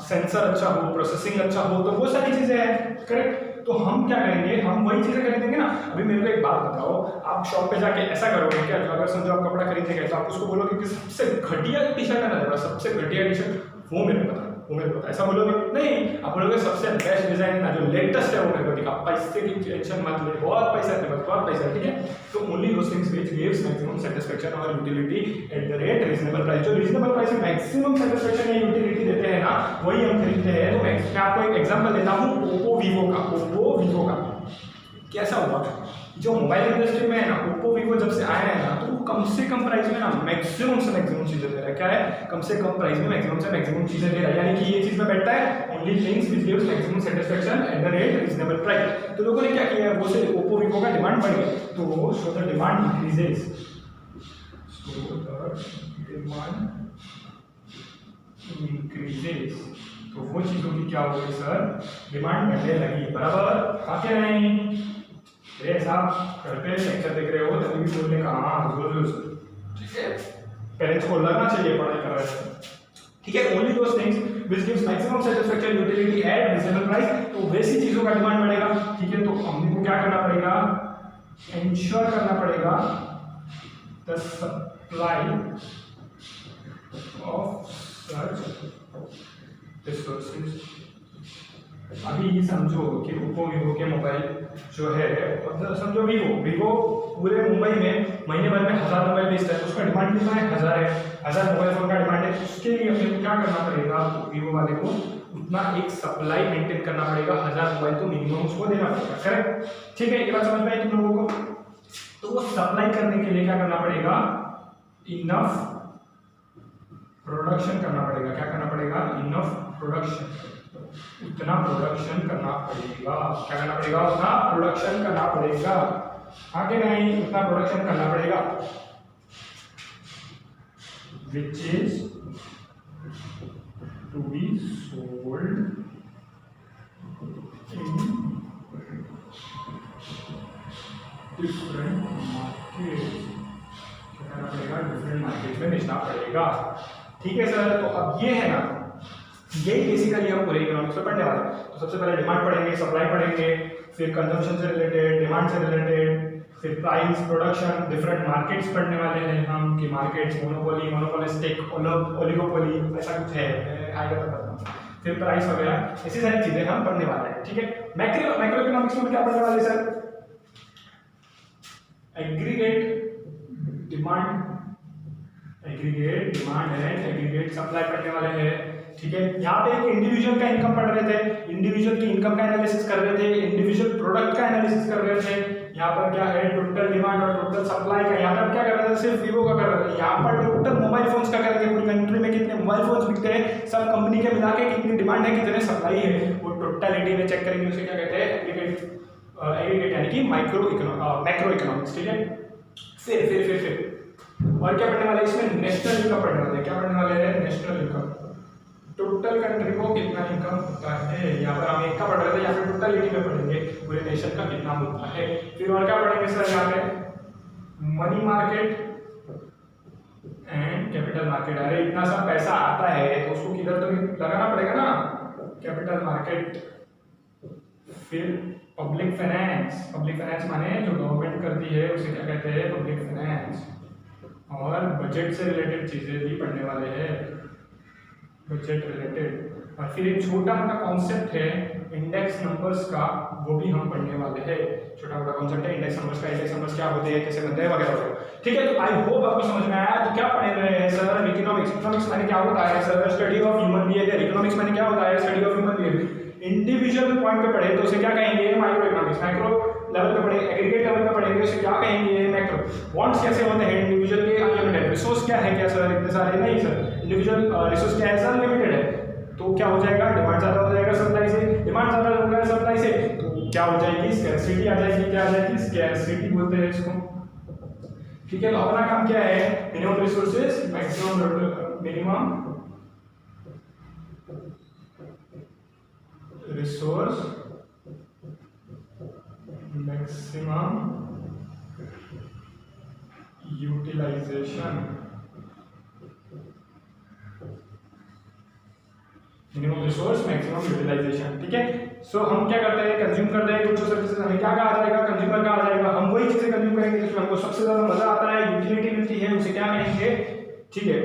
[SPEAKER 1] सेंसर अच्छा हो, प्रोसेसिंग अच्छा हो, तो वो सारी चीज़ें हैं, करेक्ट। तो हम क्या करेंगे, हम वही चीज़ें खरीदेंगे ना। अभी मेरे को एक बात बताओ, आप शॉप पे जाके ऐसा करोगे क्या, अगर समझो आप कपड़ा खरीदने गए तो आप उसको बोलोगे कि सबसे घटिया टी शर्ट है ना, सबसे घटिया टी शर्ट वो मेरे को पता, ऐसा बोलोगे नहीं, आप बोलोगे सबसे बेस्ट डिजाइन ना, जो लेटेस्ट है वो मेरे को दिखा, पैसे की टेंशन मत ले, बहुत पैसा है, बहुत पैसा है, ठीक है। तो only those things which gives maximum satisfaction और utility at the rate reasonable price, जो रीजनेबल प्राइस में मैक्सिमम सेटिस्फेक्शन या यूटिलिटी देते हैं ना, वही हम खरीदते हैं। तो मैं आपको एक एग्जांपल देता हूँ, ओप्पो वीवो का कैसा हुआ, जो मोबाइल इंडस्ट्री में है ना, ओप्पो वीवो जब से आए हैं ना, तो कम से कम प्राइस में ना मैक्सिमम से मैक्सिमम चीजें दे रहा है। क्या है, कम से कम प्राइस में मैक्सिमम से मैक्सिमम चीजें दे रहा है, यानी कि ये चीज में बैठता है only things which gives maximum satisfaction eight the rate reasonable price. तो लोगों ने क्या किया है, वो से ओप्पो वीवो का डिमांड बढ़ गया, तो सो द डिमांड इंक्रीजेस, तो वो चीजों की क्या हो गई सर, डिमांड बढ़ने लगी, बराबर। आके नहीं अरे साहब घर पे लेक्चर देख रहे हो तभी भी बोलने का, हाँ रोज, ठीक है, पेरेंट्स को लगना चाहिए पढ़ाई कर रहे हैं, ठीक है। Only those things which gives maximum satisfaction utility eight reasonable price, तो वैसी चीजों का डिमांड बढ़ेगा, ठीक है। तो हमने को क्या करना पड़ेगा, इंश्योर करना पड़ेगा the supply of such resources. अभी ये समझो कि ओप्पो वीवो के मोबाइल जो है, समझो वीवो पूरे मुंबई में महीने भर में 1000 मोबाइल बेचता है, उसका डिमांड कितना है, 1000 मोबाइल फोन का डिमांड है। उसके लिए हमें क्या करना पड़ेगा, वीवो वाले को उतना एक सप्लाई मेंटेन करना पड़ेगा, 1000 मोबाइल तो मिनिमम उसको देना पड़ेगा, करेक्ट, ठीक है। ये बात समझ में आई तुम लोगों को? तो वो सप्लाई करने के लिए क्या करना पड़ेगा, इनफ प्रोडक्शन करना पड़ेगा। क्या करना पड़ेगा, इनफ प्रोडक्शन, उतना प्रोडक्शन करना पड़ेगा। क्या करना पड़ेगा, उतना प्रोडक्शन करना पड़ेगा, आगे नहीं, उतना प्रोडक्शन करना पड़ेगा, which is to be sold in different market, क्या करना पड़ेगा, डिफरेंट मार्केट में बेचना पड़ेगा। ठीक है सर, तो अब ये है ना, यही बेसिकली हम पूरे इकोनॉमिक्स में पढ़ने वाले हैं। तो सबसे पहले डिमांड पढ़ेंगे, सप्लाई पढ़ेंगे, फिर कंजम्पशन से रिलेटेड, डिमांड से रिलेटेड, फिर प्राइस, प्रोडक्शन, डिफरेंट मार्केट्स पढ़ने वाले हैं हम कि मार्केट्स, मोनोपोली, मोनोपोलिस्टिक, ओलिगोपोली, ऐसा कुछ है, आएगा तो पता। फिर प्राइस वगैरह, ऐसी सारी चीजें हम पढ़ने वाले हैं। ठीक है, मैक्रो इकोनॉमिक्स में क्या पढ़ने वाले sir, aggregate demand and aggregate supply पढ़ने वाले हैं। ठीक है, यहाँ पे एक इंडिविजुअल का इनकम पढ़ रहे थे, इंडिविजुअल की इनकम का एनालिसिस कर रहे थे, इंडिविजुअल प्रोडक्ट का एनालिसिस कर रहे थे। यहाँ पर क्या है, टोटल डिमांड और टोटल सप्लाई का। यहाँ पर क्या कर रहे थे, सिर्फ वीवो का कर रहे थे। यहाँ पर टोटल मोबाइल फोन्स का कर रहे थे, पूरी कंट्री में कितने मोबाइल फोन्स बिकते हैं, सब कंपनी के मिला के कितनी डिमांड है, कितने सप्लाई है, वो टोटलिटी में चेक करेंगे। उसे क्या कहते हैं, एग्रीगेट यानी कि मैक्रो इकोनॉमिक्स। ठीक है, फिर और क्या पढ़ने वाले इसमें, नेशनल इनकम पढ़ने वाले। क्या पढ़ने वाले हैं, नेशनल इनकम, टोटल कंट्री को कितना इनकम होता है। यहाँ पर हम एक का पढ़ रहे थे, यहाँ पे टोटलिटी में पढ़ेंगे पूरे नेशन का कितना होता है। फिर और क्या पढ़ेंगे सर, यहाँ पे money market and capital market. अरे इतना सा पैसा आता है तो उसको किधर तो लगाना पड़ेगा ना, कैपिटल मार्केट। फिर पब्लिक फाइनेंस माने जो गवर्नमेंट करती है उसे क्या कहते हैं, पब्लिक फाइनेंस। और बजट से रिलेटेड चीजें भी पढ़ने वाले हैं, बजट रिलेटेड। और फिर एक छोटा मोटा कॉन्सेप्ट है इंडेक्स नंबर्स का, वो भी हम पढ़ने वाले हैं। छोटा मोटा कॉन्सेप्ट है इंडेक्स नंबर्स का, इंडेक्स नंबर्स क्या होते हैं, कैसे बनते हैं वगैरह वगैरह। ठीक है, तो आई होप आपको समझ में आया। तो क्या पढ़ रहे हैं सर, इकोनॉमिक्स माने क्या होता है sir, study of human behaviour. Economics माने क्या होता है, study of human behaviour. Individual point पे पढ़े तो उसे क्या कहेंगे, माइक्रो इकोनॉमिक्स। माइक्रो लेवल पे पढ़े, एग्रीगेट लेवल पे पढ़ेंगे उसे क्या कहेंगे, मैक्रो। वांट्स कैसे होते हैं इंडिविजुअल के, अनलिमिटेड। रिसोर्स क्या है, क्या सर इतने सारे नहीं सर, इंडिविजुअल रिसोर्स क्या है सर, लिमिटेड है। तो क्या हो जाएगा, डिमांड ज्यादा हो जाएगा सप्लाई से, डिमांड ज्यादा होगा सप्लाई से, तो क्या हो जाएगी, स्कैरसिटी आ जाएगी। क्या आ जाएगी, स्कैरसिटी बोलते हैं इसको। ठीक है, तो अपना काम क्या है, minimum resources minimum resource maximum utilisation. Minimum resource maximum utilisation. ठीक है, सो हम क्या करते हैं, कंज्यूम करते हैं कुछ सर्विसेज, हमें क्या कहा जाएगा, कंज्यूमर कहा जाएगा। हम वही चीजें कंज्यूम करेंगे जिसमें हमको सबसे ज्यादा मजा आता है, यूटिलिटी मिलती है, उसे क्या कहेंगे। ठीक है,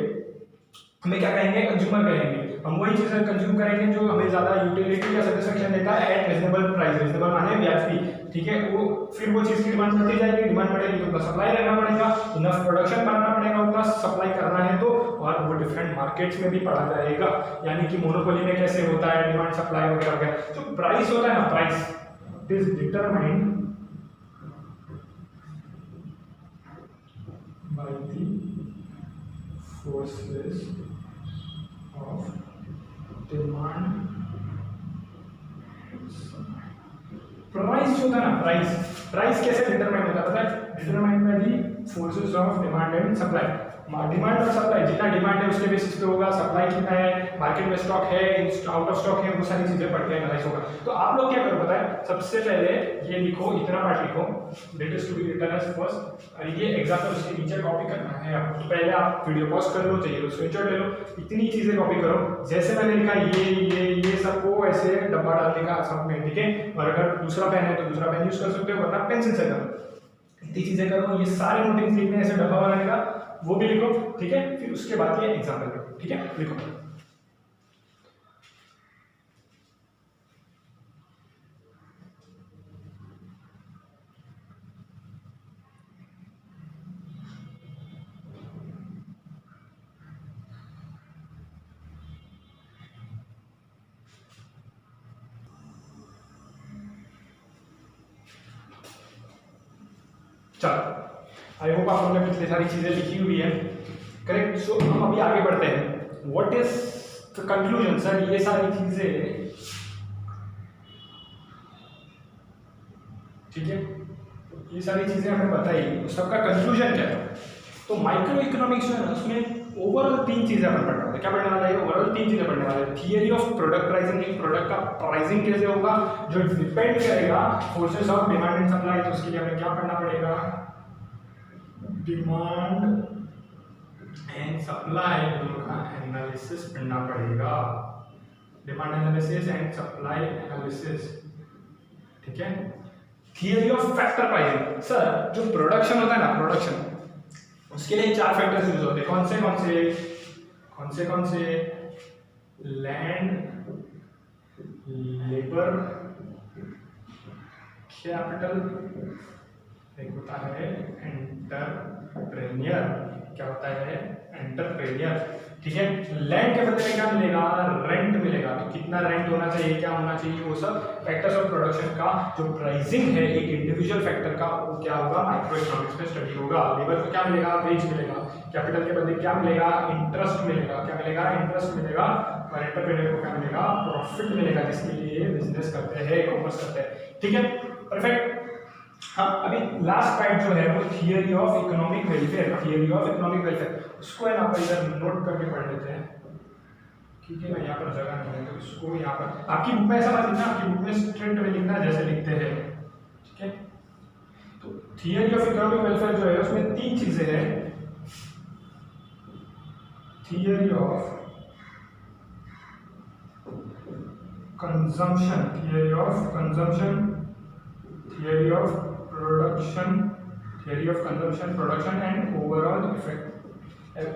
[SPEAKER 1] हमें क्या कहेंगे, कंज्यूमर कहेंगे। हम वही चीजें कंज्यूम करेंगे जो हमें ज्यादा यूटिलिटी या सेटिस्फेक्शन देता है एट रीजनेबल प्राइस। रीजनेबल माने व्याजबी। ठीक है, वो फिर वो चीज की डिमांड बढ़ती जाएगी, डिमांड बढ़ेगी तो उतना सप्लाई रहना पड़ेगा, इनफ प्रोडक्शन बनाना पड़ेगा, उतना सप्लाई करना है तो। और वो डिफरेंट मार्केट्स में भी पढ़ा जाएगा, यानी कि मोनोपोली में कैसे होता है, डिमांड सप्लाई वगैरह वगैरह। जो प्राइस होता है ना, price it is determined by the forces of demand. Price जो था ना, प्राइस कैसे डिटरमाइन होता है पता है, determine by the forces of demand and supply. Demand और सप्लाई, जितना डिमांड है उसके बेसिस पे होगा, सप्लाई कितना है, मार्केट में स्टॉक है, आउट ऑफ स्टॉक है, वो सारी चीजें पढ़ के एनालाइज होगा। तो आप लोग क्या करो पता है, सबसे पहले ये लिखो, इतना पार्ट लिखो, that is to be written as first. और ये एग्जांपल उसके नीचे कॉपी करना है आपको। तो पहले आप वीडियो पॉज कर लो, चाहिए तो स्क्रीनशॉट ले लो, इतनी चीजें कॉपी करो जैसे मैंने लिखा, ये सबको ऐसे डब्बा डालने का सब में। ठीक है, और अगर दूसरा पेन है तो दूसरा पेन यूज कर सकते हो, वरना पेंसिल से करो। इतनी चीजें करो, ये सारे नोटिंग्स लिखने ऐसे डब्बा बनाने का, वो भी लिखो। ठीक है, फिर उसके बाद ये एग्जाम्पल लिखो। ठीक है, लिखो। चलो, आई होप आप लोगों ने पिछली सारी चीजें लिखी हुई है, करेक्ट। सो हम अभी आगे बढ़ते हैं। What is the conclusion sir, ये सारी चीजें, ठीक है, ये सारी चीजें हमें बताई, तो सबका कंक्लूजन क्या है। तो माइक्रो इकोनॉमिक्स जो है ना, उसमें ओवरऑल तीन चीजें अपन पढ़ने वाले, क्या पढ़ने वाले हैं? ओवरऑल तीन चीजें पढ़ने वाले हैं। थियरी ऑफ प्रोडक्ट प्राइसिंग, एक प्रोडक्ट का प्राइसिंग कैसे होगा जो डिपेंड करेगा forces of demand and supply, तो उसके लिए हमें क्या पढ़ना पड़ेगा? डिमांड एंड सप्लाई दोनों का एनालिसिस पढ़ना पड़ेगा। Demand analysis and supply analysis, ठीक है। Theory of factor pricing, sir जो प्रोडक्शन होता है ना, प्रोडक्शन, उसके लिए चार फैक्टर्स यूज होते हैं। कौन से? लैंड, लेबर, कैपिटल, एक होता है एंटरप्रेन्योर। क्या होता है? एंटरप्रेन्योर, ठीक है। लैंड के बदले में क्या मिलेगा? रेंट मिलेगा। तो कितना रेंट होना चाहिए, क्या होना चाहिए, वो सब फैक्टर्स ऑफ प्रोडक्शन का जो प्राइसिंग है एक इंडिविजुअल फैक्टर का, वो क्या होगा? माइक्रो इकोनॉमिक्स में स्टडी होगा। लेबर को क्या मिलेगा? वेज मिलेगा। कैपिटल के बदले क्या मिलेगा? इंटरेस्ट मिलेगा। क्या मिलेगा? इंटरेस्ट मिलेगा। और एंटरप्रेन्योर को क्या मिलेगा? प्रॉफिट मिलेगा, जिसके लिए बिजनेस करते हैं, कॉमर्स करते हैं, ठीक है। परफेक्ट। हाँ, अभी लास्ट पार्ट जो है वो theory of economic welfare, theory of economic welfare, उसको है ना अपन इधर नोट करके पढ़ लेते हैं, ठीक है ना। यहाँ पर जगह नहीं है तो इसको यहाँ पर आपकी बुक में ऐसा मत लिखना, आपकी बुक में स्ट्रेट में लिखना जैसे लिखते हैं, ठीक है। तो थियरी ऑफ इकोनॉमिक वेलफेयर जो है उसमें तीन चीजें हैं। Theory of consumption, theory of consumption, theory of production, theory of consumption, production and overall effect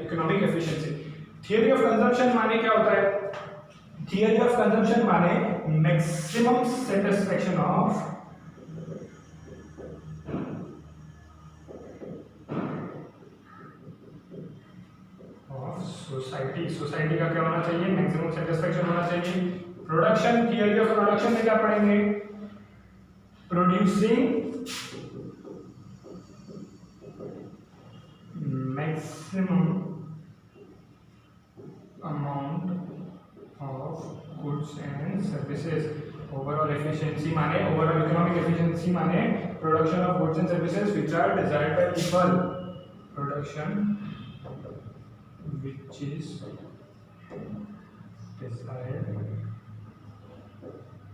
[SPEAKER 1] economic efficiency. Theory of consumption माने क्या होता है? थियरी ऑफ कंजम्पशन माने मैक्सिमम सेटिस्फेक्शन ऑफ सोसाइटी का क्या होना चाहिए? मैक्सिमम सेटिस्फेक्शन होना चाहिए। प्रोडक्शन, थियरी ऑफ प्रोडक्शन में क्या पढ़ेंगे? Producing maximum amount of goods and services. Overall efficiency माने overall economic efficiency माने production of goods and services which are desired by people. Production which is desired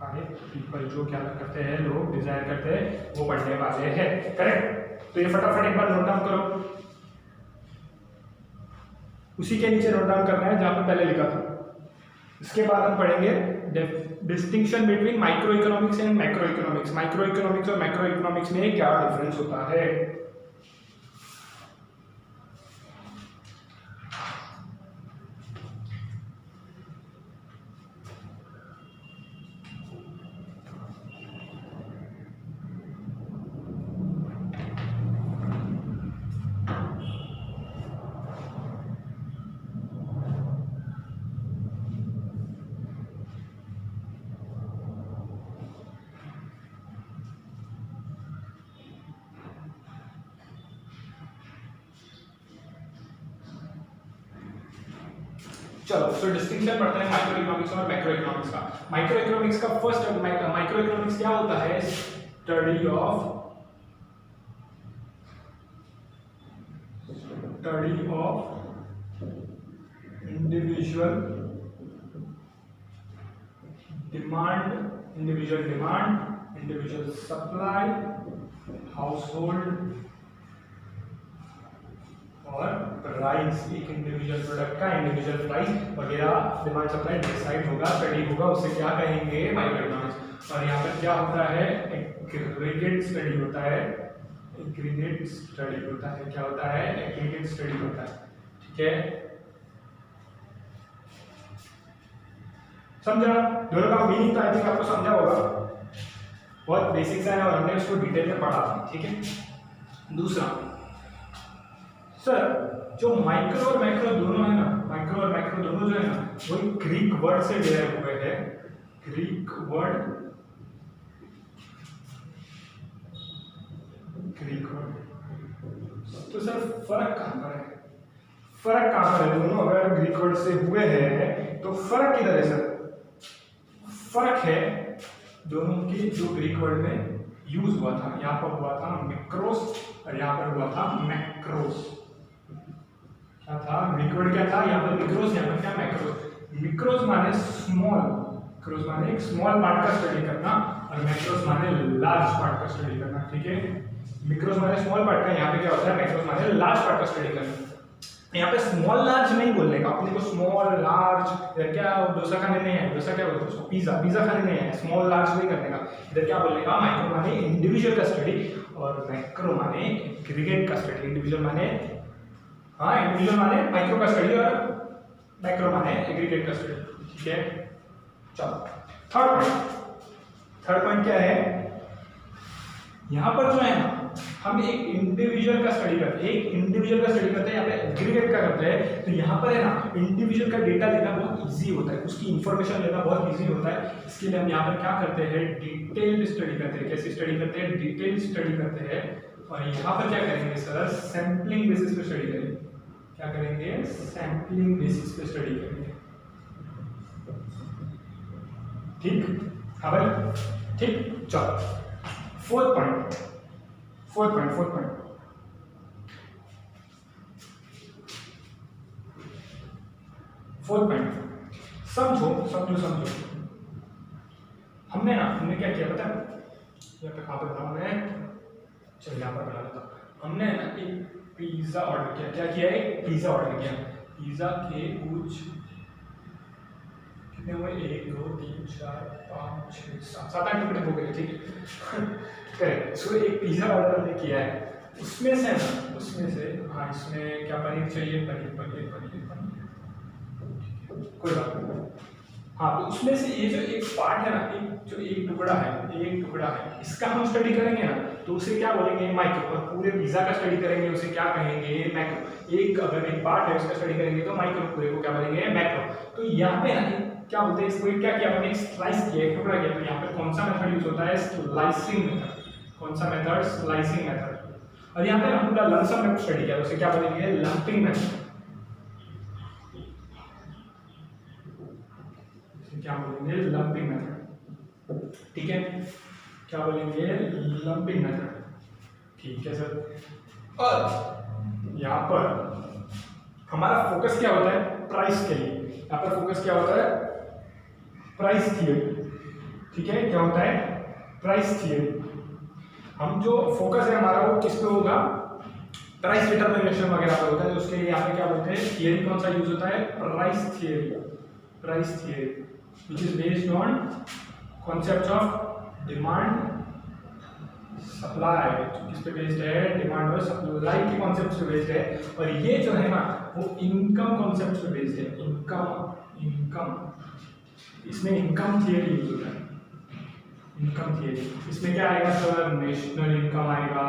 [SPEAKER 1] by people, जो क्या करते हैं लोग, डिजायर करते हैं, वो पढ़ने वाले हैं। करेक्ट। तो ये फटाफट एक बार नोट डाउन करो, उसी के नीचे नोट डाउन करना है जहां पे पहले लिखा था। इसके बाद हम पढ़ेंगे distinction between micro economics and macro economics. Micro economics और मैक्रो इकोनॉमिक्स में क्या डिफरेंस होता है। चलो, तो डिस्टिंक्शन पढ़ते हैं माइक्रो इकोनॉमिक्स और मैक्रो इकोनॉमिक्स का। माइक्रो इकोनॉमिक्स का फर्स्ट, माइक्रो इकोनॉमिक्स क्या होता है? Study of individual demand, individual supply, household और प्राइस। एक इंडिविजुअल प्रोडक्ट का इंडिविजुअल प्राइस वगैरह डिमांड सप्लाई डिसाइड होगा, स्टडी होगा, उसे क्या कहेंगे? Micro economics. और यहाँ पर क्या होता है? एग्रीगेट स्टडी होता है, एग्रीगेट स्टडी होता है। क्या होता है? एग्रीगेट स्टडी होता है, ठीक है। समझा? दोनों का मीनिंग तो आई थिंक आपको समझा होगा, बहुत बेसिक्स है और हमने उसको डिटेल में पढ़ा था, ठीक है। दूसरा, सर जो माइक्रो और मैक्रो दोनों है ना, माइक्रो और मैक्रो दोनों जो है ना, वो ग्रीक वर्ड से डिराइव हुए हैं। ग्रीक वर्ड, तो सर फर्क कहाँ पर है? फर्क कहाँ पर है? दोनों अगर ग्रीक वर्ड से हुए हैं तो फर्क किधर है सर? फर्क है दोनों की जो ग्रीक वर्ड में यूज हुआ था, यहाँ पर हुआ था मैक्रोस और यहाँ पर हुआ था मैक्रोस। क्या था मिक्रोड, क्या था यहाँ पर मिक्रोज, यहाँ पर क्या मैक्रोज। मिक्रोज माने स्मॉल, मिक्रोज माने एक स्मॉल पार्ट का स्टडी करना और मैक्रोज माने लार्ज पार्ट का स्टडी करना, ठीक है। मिक्रोज माने स्मॉल पार्ट का, यहाँ पे क्या होता है मैक्रोज माने लार्ज पार्ट का स्टडी करना। यहाँ पे स्मॉल लार्ज नहीं बोलने का अपने को, स्मॉल लार्ज क्या डोसा खाने नहीं है, डोसा क्या बोलते हैं उसको, पिज्जा, पिज्जा खाने नहीं है, स्मॉल लार्ज नहीं करने का। इधर क्या बोलने का, माइक्रो माने इंडिविजुअल का स्टडी और मैक्रो माने एग्रीगेट का स्टडी। इंडिविजुअल माने हाँ, इंडिविजुअल माने माइक्रो का स्टडी और मैक्रो माने एग्रीगेट का स्टडी, ठीक है। चलो थर्ड पॉइंट क्या है, यहाँ पर जो है ना हम एक इंडिविजुअल का स्टडी करते हैं, एक इंडिविजुअल का स्टडी करते हैं, यहाँ पे एग्रीगेट का करते हैं। तो यहाँ पर है ना इंडिविजुअल का डेटा लेना बहुत इजी होता है, उसकी इंफॉर्मेशन लेना बहुत इजी होता है। इसके लिए हम यहाँ पर क्या करते हैं, डिटेल स्टडी करते हैं। कैसी स्टडी करते हैं, डिटेल स्टडी करते हैं। और यहाँ पर क्या करेंगे सर, सैम्पलिंग बेसिस पे स्टडी करेंगे। क्या करेंगे, सैम्पलिंग बेसिस पे स्टडी करेंगे, ठीक। हाँ भाई, ठीक। चलो फोर्थ पॉइंट समझो। हमने क्या किया पता है, यहाँ पे कहाँ पे था हमने, चल यहाँ पर बना लेता। हमने ना एक पिज्जा ऑर्डर किया। क्या किया, एक पिज्जा ऑर्डर किया। पिज्जा के कुछ कितने हुए, 1 2 3 4 5 6 7 8 टुकड़े हो गए, ठीक है। सो एक पिज्जा ऑर्डर हमने किया है, उसमें से हाँ, इसमें क्या पनीर चाहिए, पनीर कोई बात नहीं। हाँ, तो उसमें से ये जो एक पार्ट है ना, एक टुकड़ा है, इसका हम स्टडी करेंगे ना, तो उसे क्या बोलेंगे, माइक्रो। और पूरे पिज्जा का स्टडी करेंगे, उसे क्या कहेंगे, मैक्रो। अगर एक पार्ट है उसका स्टडी करेंगे तो माइक्रो, पूरे को क्या बोलेंगे, मैक्रो। तो यहाँ पे ना क्या बोलते हैं इसको, क्या किया हमने, स्लाइस किया, एक टुकड़ा किया। तो यहाँ पे कौन सा मेथड यूज होता है, स्लाइसिंग मेथड। कौन सा मेथड, स्लाइसिंग मेथड। और यहाँ पे हम पूरा लमसम मेथड स्टडी किया, उसे क्या बोलेंगे, लंपिंग मेथड। क्या बोलेंगे, लंपिंग मेथड, ठीक है। क्या बोलेंगे, लंपिंग मेथड, ठीक है सर। और यहाँ पर हमारा फोकस क्या होता है, प्राइस के लिए। यहाँ पर फोकस क्या होता है, प्राइस थियरी, ठीक है। क्या होता है, प्राइस थियरी। हम जो फोकस है हमारा वो किस पे होगा, प्राइस डिटरमिनेशन वगैरह पे होता है। तो उसके लिए यहाँ पे क्या बोलते हैं, थियरी कौन सा यूज होता है, price theory which is based on concepts of demand supply। किस पे बेस्ड है, डिमांड और सप्लाई के कॉन्सेप्ट्स पे बेस्ड है। और ये जो है ना वो इनकम कॉन्सेप्ट्स पे बेस्ड है, इनकम। इसमें इनकम थियरी यूज होता है, इनकम थियरी। इसमें क्या आएगा सर, नेशनल इनकम आएगा,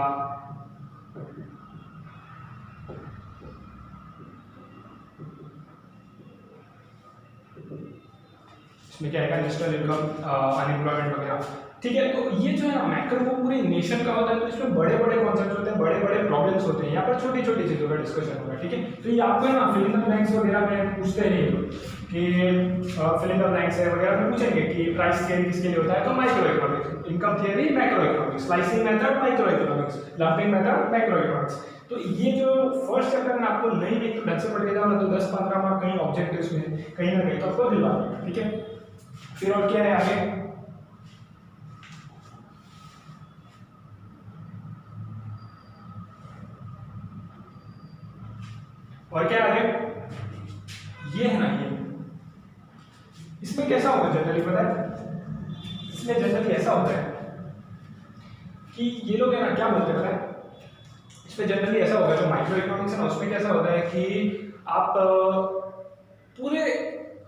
[SPEAKER 1] इसमें क्या आएगा, नेशनल इनकम, अनएम्प्लॉयमेंट वगैरह, ठीक है। तो ये जो है ना मैक्रो वो पूरे नेशन का होता है। तो इसमें बड़े बड़े कॉन्सेप्ट्स होते हैं, बड़े बड़े प्रॉब्लम्स होते हैं। यहाँ पर छोटी छोटी चीज़ों का डिस्कशन होगा, ठीक है। तो ये आपको है ना फिल इन द ब्लैंक्स वगैरह में पूछते हैं कि फिल इन द ब्लैंक्स है वगैरह में पूछेंगे कि प्राइस थियरी किसके लिए होता है, तो micro economics, income theory macro economics, slicing method micro economics, lumping method macro economics. तो ये जो फर्स्ट चैप्टर में आपको नहीं तो ढंग से पढ़ के जाओ ना, तो 10-15 मार्क कहीं ऑब्जेक्टिव्स में कहीं ना कहीं तो आपको दिलवा देगा, ठीक है। फिर और क्या है आगे, और क्या आगे, ये है ना, ये इसमें कैसा होगा जनरली पता है, इसमें जनरली ऐसा होता है कि ये लोग है ना क्या बोलते हैं पता है, इसमें जनरली ऐसा होगा, जो माइक्रो इकोनॉमिक्स है ना उसमें कैसा होता है कि आप पूरे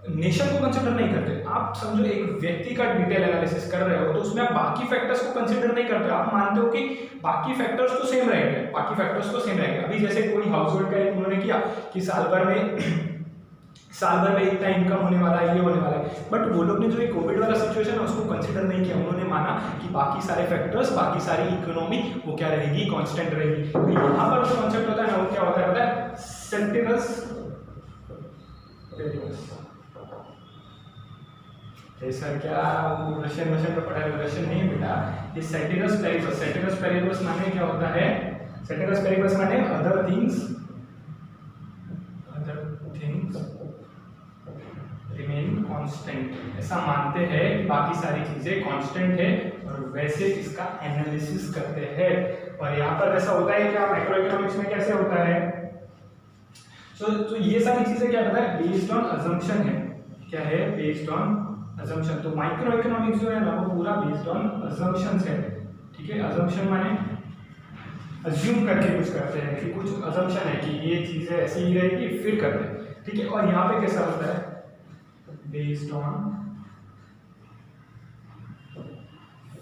[SPEAKER 1] नेशन को कंसिडर नहीं करते। आप समझो एक व्यक्ति का डिटेल एनालिसिस कर रहे हो तो उसमें आप बाकी फैक्टर्स को कंसिडर नहीं करते। आप मानते हो कि बाकी फैक्टर्स तो सेम रहेंगे, अभी जैसे कोई हाउस होल्ड का उन्होंने किया कि साल भर में इतना इनकम होने वाला है, ये होने वाला है, बट वो लोग ने जो एक कोविड वाला सिचुएशन है उसको कंसिडर नहीं किया। उन्होंने माना कि बाकी सारे फैक्टर्स, बाकी सारी इकोनॉमी वो क्या रहेगी, कांस्टेंट रहेगी। तो यहाँ पर जो कॉन्सेप्ट होता है ना वो क्या होता है पता है, सेंटिनस पेरियस। सर क्या रशियन में पढ़ा है, रशियन नहीं बेटा, ये सेंटिनस पेरियस माने क्या होता है, सेंटिनस पेरियस माने अदर थिंग्स कांस्टेंट, ऐसा मानते हैं कि बाकी सारी चीजें कांस्टेंट है और वैसे इसका एनालिसिस करते हैं। और यहाँ पर ऐसा होता है क्या, माइक्रो इकोनॉमिक्स में कैसे होता है, तो ये सारी चीजें क्या पता है, बेस्ड ऑन अजम्पशन है। क्या है, बेस्ड ऑन अजम्पशन। तो माइक्रो इकोनॉमिक्स जो है ना वो पूरा बेस्ड ऑन अजम्पशंस है। ठीक है, अजम्पशन माने अज्यूम करके कुछ करते हैं कि कुछ अजम्पशन है कि ये चीजें ऐसी ही रहेगी फिर करते हैं। ठीक है, और यहाँ पे कैसा होता है, based on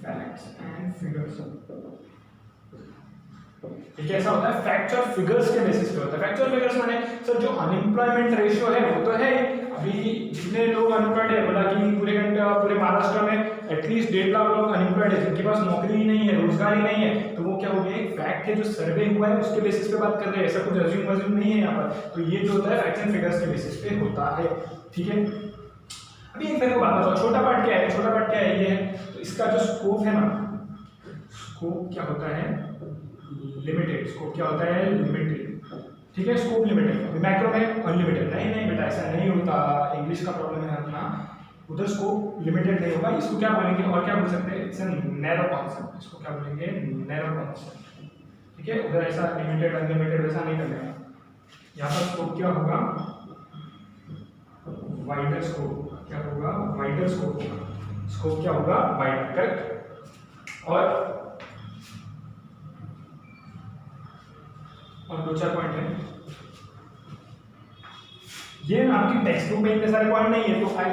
[SPEAKER 1] facts and figures. ठीक है, ऐसा होता है फैक्ट्स और फिगर्स के बेसिस पे होता है। फैक्ट्स और फिगर्स माने सर जो अनएम्प्लॉयमेंट रेशियो है वो तो है, अभी जितने लोग अनएम्प्लॉयड है, बोला कि पूरे महाराष्ट्र में एटलीस्ट 1.5 लाख लोग अनएम्प्लॉयड है जिनके पास नौकरी ही नहीं है, रोजगार ही नहीं है। तो वो क्या हो गया, एक फैक्ट है जो सर्वे हुआ है उसके बेसिस पे बात कर रहे हैं, ऐसा कुछ अज्यूम नहीं है यहाँ पर। तो ये जो होता है फैक्ट्स एंड फिगर्स के बेसिस पे होता है। ठीक है, अभी एक मेरे को बात बताओ, छोटा पार्ट क्या है, छोटा पार्ट क्या है, ये है। तो इसका जो स्कोप है ना, स्कोप क्या होता है, लिमिटेड। स्कोप क्या होता है, लिमिटेड। ठीक है, स्कोप लिमिटेड। मैक्रो में अनलिमिटेड। नहीं बेटा, ऐसा नहीं होता, इंग्लिश का प्रॉब्लम है अपना, उधर स्कोप लिमिटेड नहीं होगा। इसको क्या बोलेंगे और क्या बोल सकते हैं, इट्स नैरो कॉन्सेप्ट। इसको क्या बोलेंगे, नैरो कॉन्सेप्ट। ठीक है, उधर ऐसा लिमिटेड अनलिमिटेड वैसा नहीं करना है। यहाँ पर स्कोप क्या होगा, वाइडर स्कोप। क्या होगा, वाइडर स्कोप। स्कोप क्या होगा, वाइडर। करेक्ट। और 2-4 पॉइंट है, ये आपकी टेक्स्ट बुक में इतने सारे पॉइंट नहीं है, तो आई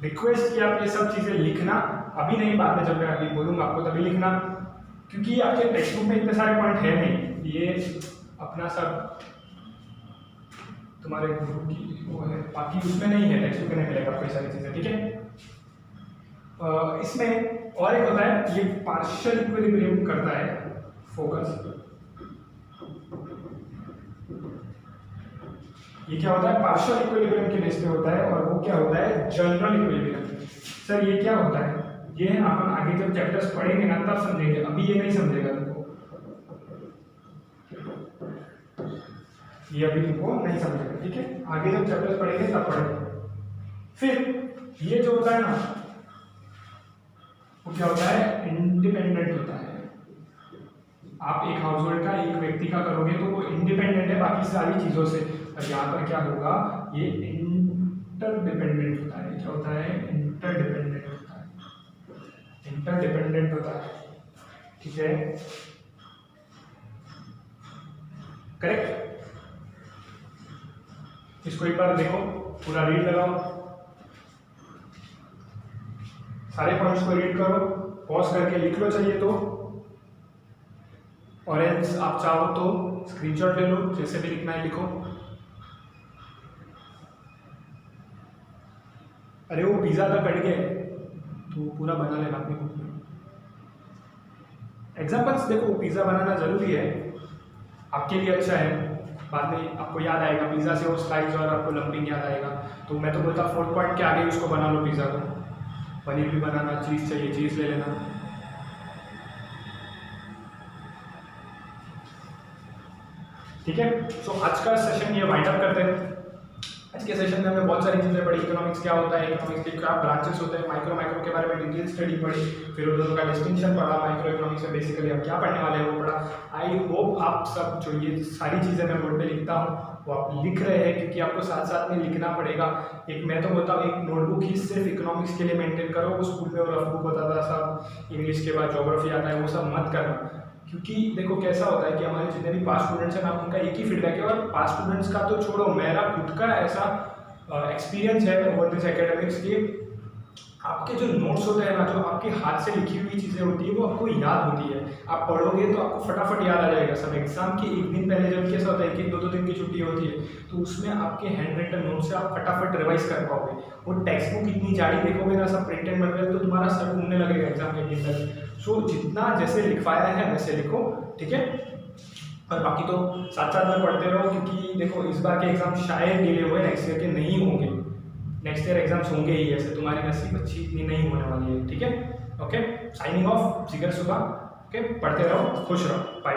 [SPEAKER 1] रिक्वेस्ट कि आप ये सब चीजें लिखना, अभी नहीं, बाद में जब मैं अभी बोलूंगा आपको तभी लिखना, क्योंकि आपके टेक्स्ट बुक में इतने सारे पॉइंट है नहीं। ये अपना सब तुम्हारे ग्रुप की वो है, बाकी उसमें नहीं है, टेक्स्ट बुक में नहीं मिलेगा आपको ये सारी चीजें। ठीक है, इसमें और एक होता है, ये पार्शियल इक्विलिब्रियम करता है फोकस। ये क्या होता है, पार्शियल इक्विलिब्रियम के बेस पे होता है, और वो क्या होता है, जनरल इक्विलिब्रियम। सर ये क्या होता है, ये अपन आगे जब चैप्टर्स पढ़ेंगे ना तब समझेंगे, अभी ये नहीं समझेगा तुमको, ये अभी तुमको नहीं समझेगा। ठीक है, आगे जब चैप्टर्स पढ़ेंगे तब पढ़ेंगे। फिर ये जो होता है ना वो क्या होता है, इंडिपेंडेंट होता है। आप एक हाउस होल्ड का, एक व्यक्ति का करोगे तो वो इंडिपेंडेंट है बाकी सारी चीजों से। और यहाँ पर क्या होगा, ये इंटरडिपेंडेंट होता है। क्या होता है, इंटरडिपेंडेंट होता है। इंटरडिपेंडेंट होता है। ठीक है, करेक्ट। इसको एक बार देखो, पूरा रीड लगाओ, सारे पॉइंट्स को रीड करो, पॉज करके लिख लो चाहिए तो, और एल्स आप चाहो तो स्क्रीनशॉट ले लो, जैसे भी लिखना है लिखो। अरे वो पिज्जा का कट गया तो पूरा बना लेना अपनी बुक में। एग्जाम्पल्स देखो, पिज्जा बनाना जरूरी है, आपके लिए अच्छा है, बाद में आपको याद आएगा पिज्जा से वो स्लाइस और आपको लंपिंग याद आएगा। तो मैं तो बोलता 4th पॉइंट के आगे उसको बना लो पिज्जा को। पनीर भी बनाना, चीज़ चाहिए, चीज़ ले लेना। ठीक है, सो आज का सेशन ये वाइंड अप करते हैं। आज के सेशन में हमने बहुत सारी चीज़ें पढ़ी, इकोनॉमिक्स क्या होता है, इकोनॉमिक्स के क्या ब्रांचेस होते हैं, माइक्रो के बारे में डिटेल स्टडी पढ़ी, फिर उन दोनों का डिस्टिंक्शन पढ़ा, माइक्रो इकोनॉमिक्स में बेसिकली हम क्या पढ़ने वाले हैं वो पढ़ा। आई होप आप सब जो ये सारी चीज़ें मैं बोर्ड पे लिखता हूँ वो आप लिख रहे हैं, क्योंकि आपको साथ साथ में लिखना पड़ेगा। एक मैं तो बोलता हूँ एक नोटबुक ही सिर्फ इकोनॉमिक्स के लिए मेंटेन करो। वो स्कूल में वो रफ बुक होता था सब, इंग्लिश के बाद ज्योग्राफी आता है, वो सब मत करना। क्योंकि देखो कैसा होता है कि हमारे जितने भी पास स्टूडेंट्स हैं ना, उनका एक ही फीडबैक है, और पास स्टूडेंट्स का तो छोड़ो, मेरा खुद का ऐसा एक्सपीरियंस है ओवर दिस एकेडमिक्स के, आपके जो नोट्स होते हैं ना, जो आपके हाथ से लिखी हुई चीज़ें होती है वो आपको याद होती है। आप पढ़ोगे तो आपको फटाफट याद आ जाएगा सब। एग्जाम के एक दिन पहले जब कैसा होता है कि 2-2 दिन की छुट्टी होती है, तो उसमें आपके हैंड रिटन नोट से आप फटाफट रिवाइज कर पाओगे। वो टेक्स्ट बुक इतनी जारी देखोगे ना, सब प्रिंटेड मटेरियल, तो तुम्हारा सर घूमने लगेगा एग्जाम के दिन तक। सो जितना जैसे लिखवाया है वैसे लिखो, ठीक है। और बाकी तो साथ साथ में पढ़ते रहो, क्योंकि देखो इस बार के एग्जाम शायद डिले हुए, नेक्स्ट ईयर के नहीं होंगे। नेक्स्ट ईयर एग्जाम्स होंगे ही, ऐसे तुम्हारी नसीब अच्छी इतनी नहीं होने वाली है, ठीक है। ओके, साइनिंग ऑफ, जिगर सुबह। ओके, पढ़ते रहो, खुश रहो, बाय।